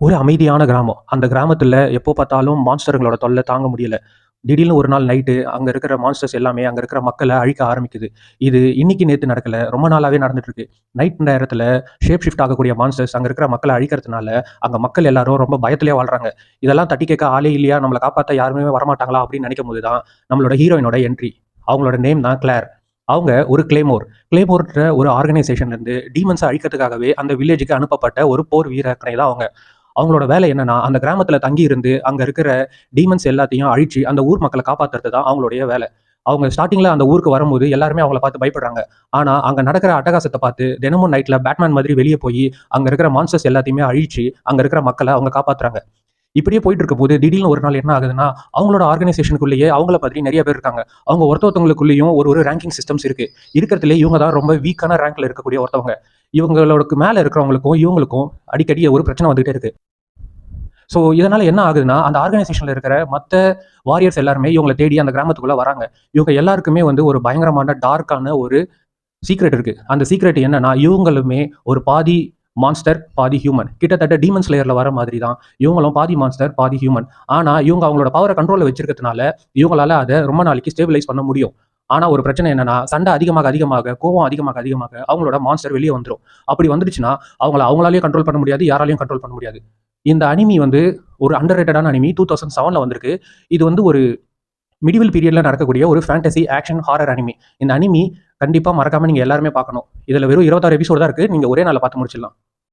ஒரு அமைதியான கிராமம். அந்த கிராமத்துல எப்போ பார்த்தாலும் மான்ஸ்டருங்களோட தொல்லை தாங்க முடியல. திடீர்னு ஒரு நாள் நைட்டு அங்க இருக்கிற மான்ஸ்டர்ஸ் எல்லாமே அங்க இருக்கிற மக்கள அழிக்க ஆரம்பிக்குது. இது இன்னைக்கு நேத்து நடக்கல. ரொம்ப நாளாவே நடந்துட்டு இருக்கு. நைட் நேரத்துல ஷேப் ஷிஃப்ட் ஆகக்கூடிய மான்ஸ்டர்ஸ் அங்க இருக்கிற மக்கள அழிக்கிறதுனால, அங்க மக்கள் எல்லாரும் ரொம்ப பயத்திலேயே வாழ்றாங்க. இதெல்லாம் தட்டி கேட்க ஆளே இல்லையா? நம்மள காப்பாத்த யாருமே வரமாட்டாங்களா? அப்படின்னு நினைக்கும்போது தான் நம்மளோட ஹீரோயினோட என்ட்ரி. அவங்களோட நேம் தான் கிளார். அவங்க ஒரு கிளேமோர்ன்ற ஒரு ஆர்கனைசேஷன்ல இருந்து டீமன்ஸை அழிக்கிறதுக்காகவே அந்த வில்லேஜுக்கு அனுப்பப்பட்ட ஒரு போர் வீரக்கனை தான் அவங்க. அவங்களோட வேலை என்னன்னா, அந்த கிராமத்துல தங்கி இருந்து அங்க இருக்கிற டீமன்ஸ் எல்லாத்தையும் அழிச்சு அந்த ஊர் மக்களை காப்பாத்துறது தான் அவங்களுடைய வேலை. அவங்க ஸ்டார்டிங்ல அந்த ஊருக்கு வரும்போது எல்லாருமே அவங்கள பார்த்து பயப்படுறாங்க. ஆனா அங்க நடக்கிற அட்டகாசத்தை பார்த்து தினமும் நைட்ல பேட்மேன் மாதிரி வெளியே போய் அங்க இருக்கிற மான்ஸ்டர்ஸ் எல்லாத்தையுமே அழிச்சு அங்க இருக்கிற மக்களை அவங்க காப்பாத்துறாங்க. இப்படியே போயிட்டு இருக்கும்போது திடீர்னு ஒரு நாள் என்ன ஆகுதுன்னா, அவங்களோட ஆர்கனைசேஷனுக்குள்ளேயே அவங்கள பத்தி நிறைய பேர் இருக்காங்க. அவங்க ஒருத்தவங்களுக்குள்ளேயும் ஒரு ஒரு ரேங்கிங் சிஸ்டம்ஸ் இருக்கு. இருக்கிறதுலே இவங்க தான் ரொம்ப வீக்கான ரேங்க்ல இருக்கக்கூடிய ஒருத்தவங்க. இவங்களோட மேல இருக்கிறவங்களுக்கும் இவங்களுக்கும் அடிக்கடி ஒரு பிரச்சனை வந்துகிட்டே இருக்கு. ஸோ இதனால என்ன ஆகுதுன்னா, அந்த ஆர்கனைசேஷன்ல இருக்கிற மத்த வாரியர்ஸ் எல்லாருமே இவங்கள தேடி அந்த கிராமத்துக்குள்ள வராங்க. இவங்க எல்லாருக்குமே வந்து ஒரு பயங்கரமான டார்க்கான ஒரு சீக்ரெட் இருக்கு. அந்த சீக்ரெட் என்னன்னா, இவங்களுமே ஒரு பாதி மான்ஸ்டர், பாதி ஹியூமன். கிட்டத்தட்ட டீமன் ஸ்லேயர்ல வர மாதிரி தான். இவங்களும் பாதி மான்ஸ்டர், பாதி ஹியூமன். ஆனா இவங்க அவங்களோட பவரை கண்ட்ரோல்ல வச்சிருக்கிறதுனால, இவங்களால அதை ரொம்ப நாளைக்கு ஸ்டேபிளைஸ் பண்ண முடியும். ஆனா ஒரு பிரச்சனை என்னன்னா, சண்டை அதிகமாக அதிகமாக, கோவம் அதிகமாக அதிகமாக அவங்களோட மான்ஸ்டர் வெளியே வந்துரும். அப்படி வந்துருச்சுன்னா, அவங்களாலேயும் கண்ட்ரோல் பண்ண முடியாது, யாராலையும் கண்ட்ரோல் பண்ண முடியாது. இந்த அனிமி வந்து ஒரு அண்டர் ரேட்டடான அனிமி. 2007ல வந்திருக்கு. இது வந்து ஒரு மிடிவல் பீரியட்ல நடக்கக்கூடிய ஒரு ஃபேண்டசி ஆக்ஷன் ஹாரர் அனிமி. இந்த அனிமி கண்டிப்பா மறக்காம நீங்க எல்லாருமே பார்க்கணும். இதுல வெறும் 26 எபிசோடு தான் இருக்கு. நீங்க ஒரே நாள்ல பார்த்து முடிச்சிடலாம்.